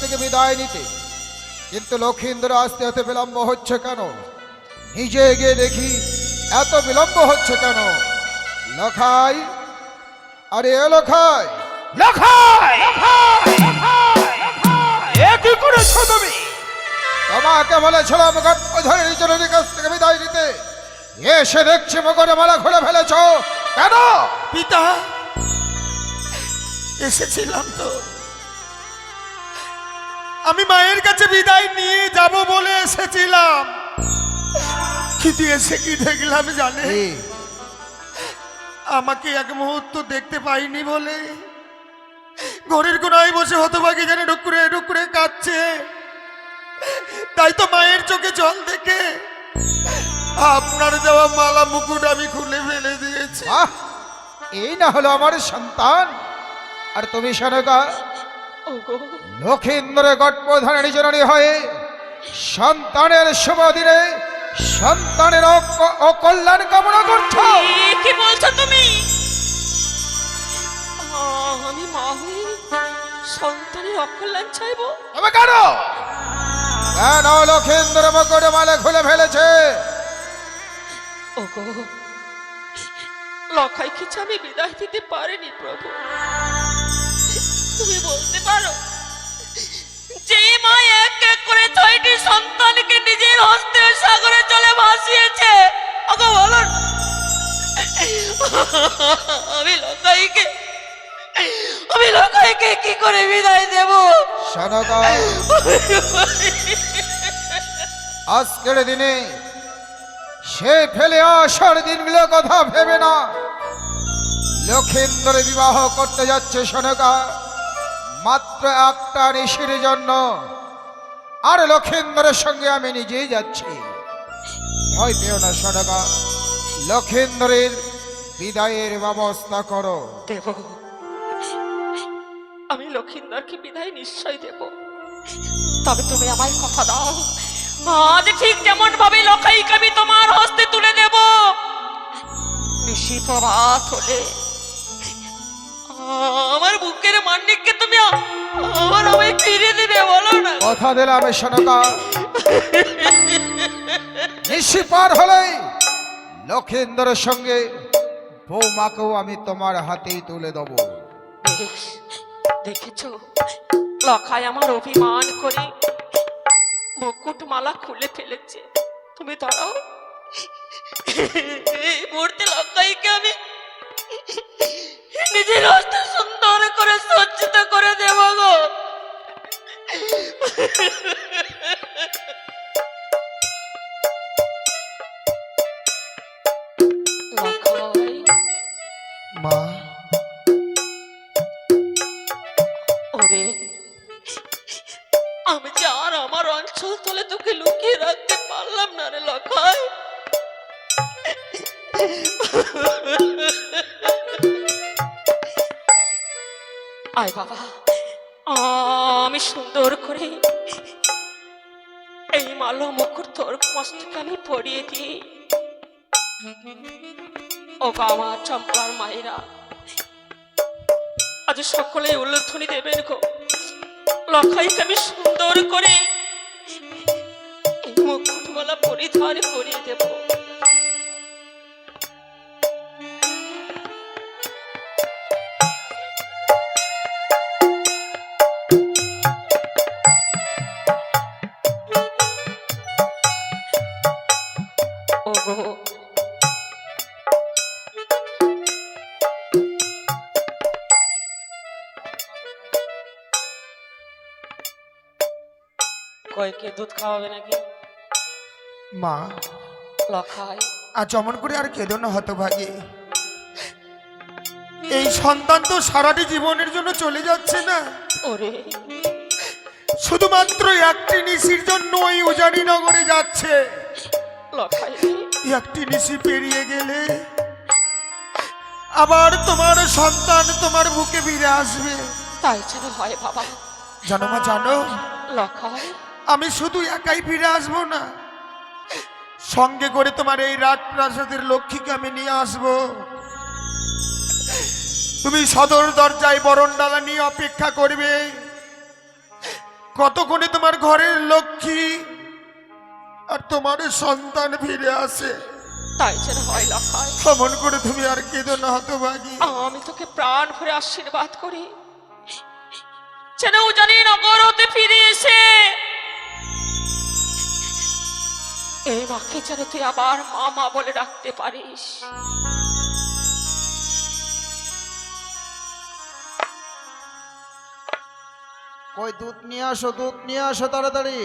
থেকে বিদায় নিতে, কিন্তু লক্ষীন্দর আসতে এত বিলম্ব হচ্ছে কেন? নিজে গিয়ে দেখি এত বিলম্ব হচ্ছে কেন। লখাই, আরে এ লখাই, লখাই এ কি করেছো তুমি? তোমাকে বলেছিলাম গর্ভধারিণী জননীর কাছ থেকে বিদায় নিতে, এসে দেখছি মগরে মালা খুলে ফেলেছ কেন? পিতা, এসেছিলাম তো, আমি মায়ের কাছে বিদায় নিয়ে যাব বলে এসেছিলাম, কিন্তু এসে কি দেখলাম জানে? আমাকে এক মুহূর্ত দেখতে পাইনি বলে ঘরের কোনায় বসে হতভাগী যেন ডুকরে ডুকরে কাঁদছে। তাই তো মায়ের চোখে জল দেখে আপনার দেওয়া মালা মুকুট আমি খুলে ফেলে দিয়েছি। আহ, এই না হলো আমার সন্তান? আর তুমি শানকা, লক্ষীন্দরের গর্ভধারিণী জননী হয়ে সন্তানের শুভ দিনে সন্তানের অকল্যাণ কামনা করছো? কি বলছো তুমি? আমি মা হয়ে সন্তানের অকল্যাণ চাইবো? তবে কেন কেন লক্ষীন্দর মকুট মালা খুলে ফেলেছে? ওগো, লখাই কিছু আমি বিদায় দিতে পারিনি প্রভু। তুমি বলতে পারো যে মা এক এক করে 6টি সন্তানকে নিজের হস্তে সাগরে জলে ভাসিয়েছে, ওগো বলো না, আমি লখাইকে কি করে বিদায় দেব? শানকা, আজকের দিনে সে ফেলে আসার দিনগুলো কথা ভেবে না লক্ষীন্দর বিবাহ করতে যাচ্ছে শানকা, মাত্র একটা ঋষির জন্য। আর লক্ষীন্দরের সঙ্গে আমি নিজেই যাচ্ছি, ভয় পেও না শানকা। লক্ষীন্দরের বিদায়ের ব্যবস্থা করো। দেব, আমি লক্ষীন্দরকে বিদায় নিশ্চয় দেব, তবে তুমি আমায় কথা দাও, আজ ঠিক যেমন ভাবে লখাইকে আমি তোমার হস্তে তুলে দেব, নিশি প্রভাত হলে আমার বুকের মান্নিককে তুমি আমার আমায় ফিরে দিবে, বলো না? কথা দিলাম শানকা, নিশি পার হলেই লক্ষীন্দরের সঙ্গে বৌমাকেও আমি তোমার হাতেই তুলে দেবো। বেশ, দেখেছ লখাই আমার অভিমান করে মুকুট মালা খুলে ফেলেছে, তুমি দাঁড়াও, এই মুহূর্তে লখাইকে আমি নিজের হস্তে সুন্দর করে সজ্জিত করে দেব গো। লখাই, মা, ওরে, আমি যে আর আমার অঞ্চল তলে তোকে লুকিয়ে রাখতে পারলাম না রে লখাই। আয় বাবা, আমি সুন্দর করে এই মালা মুকুট তোর মস্তকে আমি পরিয়ে দিই। ও আমার চম্পার মায়েরা, আজ সকলে উল্লধ্বনি দেবেন গো, লখাইকে আমি সুন্দর করে এই মুকুটমালা পরিধান করিয়ে দেব। ওগো, কয়কে দুধ খাওয়াবে নাকি? মা, লখাই, আজ অমন করে আর কেঁদো না হতভাগী, এই সন্তান তো সারাটি জীবনের জন্য চলে যাচ্ছে না, ওরে, শুধুমাত্র একটি নিশির জন্য ওই উজানি নগরে যাচ্ছে। লখাই, একটি নিশি পেরিয়ে গেলে আবার তোমার সন্তান তোমার বুকে ফিরে আসবে। তাই যেন হয় বাবা। জানো মা, জানো, লখাই, আমি শুধু একাই ফিরে আসবো না, সঙ্গে করে তোমার এই রাজপ্রাসাদের লক্ষ্মীকে আমি নিয়ে আসবো। তুমি সদর দরজায় বরণডালা নিয়ে অপেক্ষা করবে, কতক্ষণে তোমার ঘরের লক্ষ্মী আর তোমার সন্তান ফিরে আসে। তাই যেন হয় লখাই। এমন করে তুমি আর কেঁদো না হতভাগী। আমি তোকে প্রাণ ভরে আশীর্বাদ করি, যেন জানি নগর হতে ফিরে এসে এই মাকে যেন তুই আবার মা মা বলে ডাকতে পারিস। কই দুধ নিয়ে আসো, দুধ নিয়ে আসো তাড়াতাড়ি।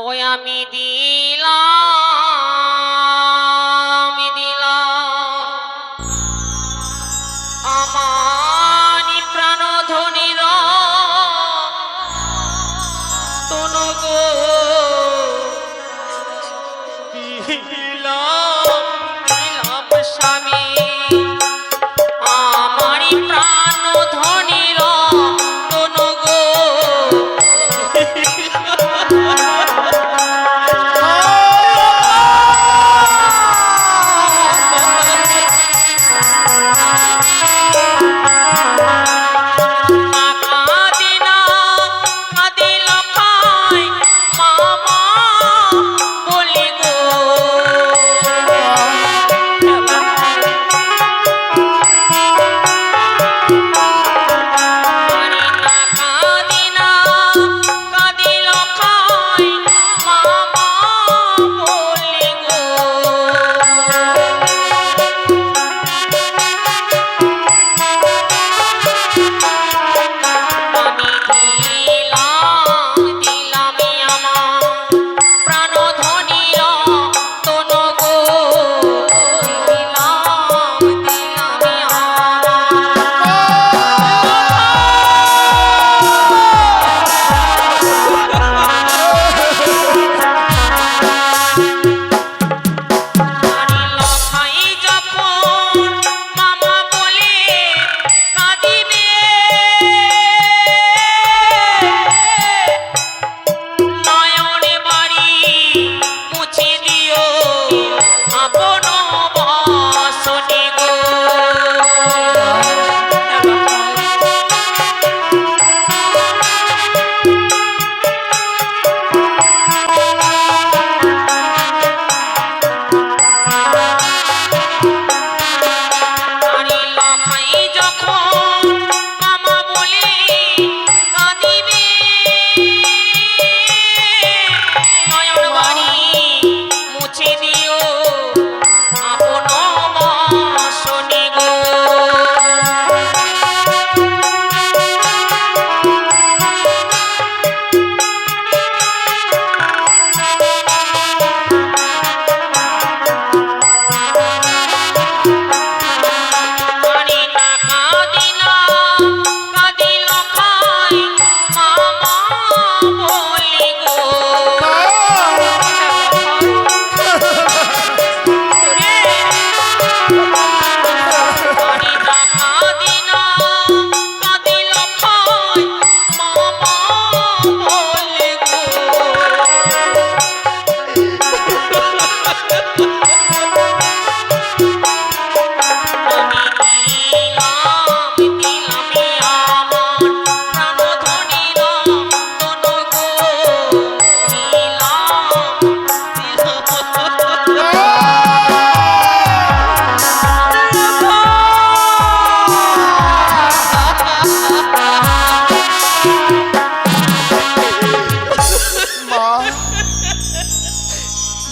ওই আমি দিলাম আমানি প্রাণধ্বনির তনু গো, দিলাম স্বামী আমারি প্রাণধ্বনির তনু গো।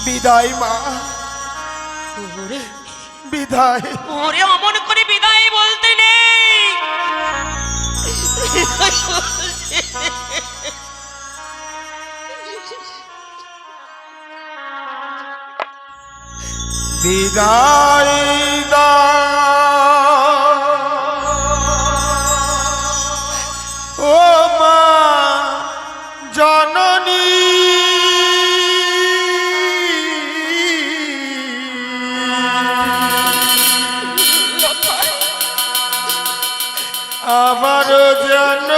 বিদায় মা, বিদায়। ওরে অমন করে বিদায় বলতে নেই। বিদায় ও মা জননী, আবার যেন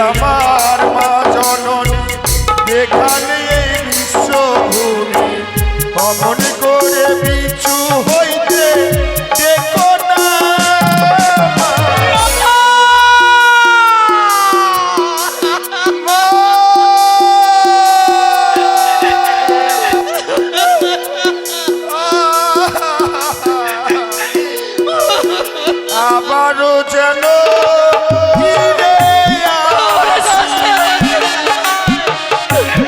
আমার মা জননী দেখালে এই বিশ্বভূমি অমন করে পিছু হইতে দেখো না আবারও যেন ফিরে আসি।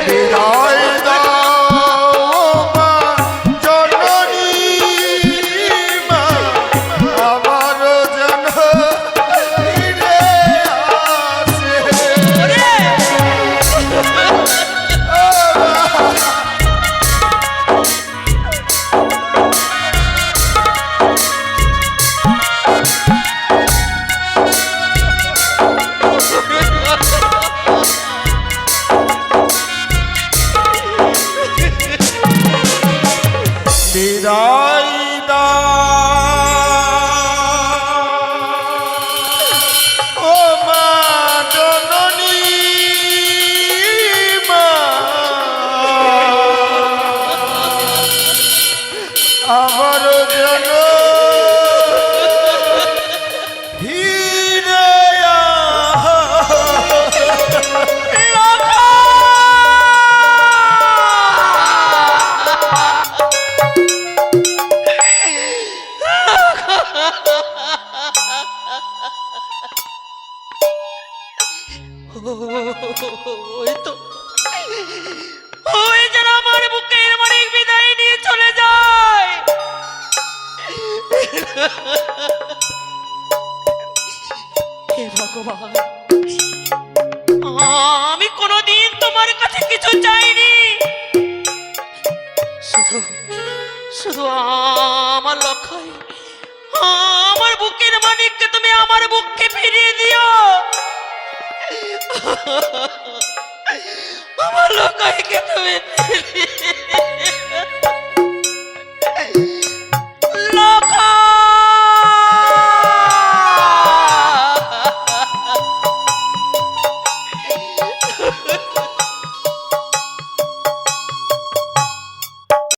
বিদায় দাও মা জননী মা, আবারও যেন ফিরে আসে। বিদায় দাও ও মা জননী মা, আবার যেন ফিরে ওই তো ওই যেন আমার বুকের মানিক বিদায় নিয়ে চলে যায়। হে ভগবান, আমি কোনোদিন তোমার কাছে কিছু চাইনি, শুধু শুধু আমার লক্ষ্যই আমার বুকের মানিককে তুমি আমার বুককে ফিরিয়ে দিও। আমার লক্ষ্যকে তুমি ফিরিয়ে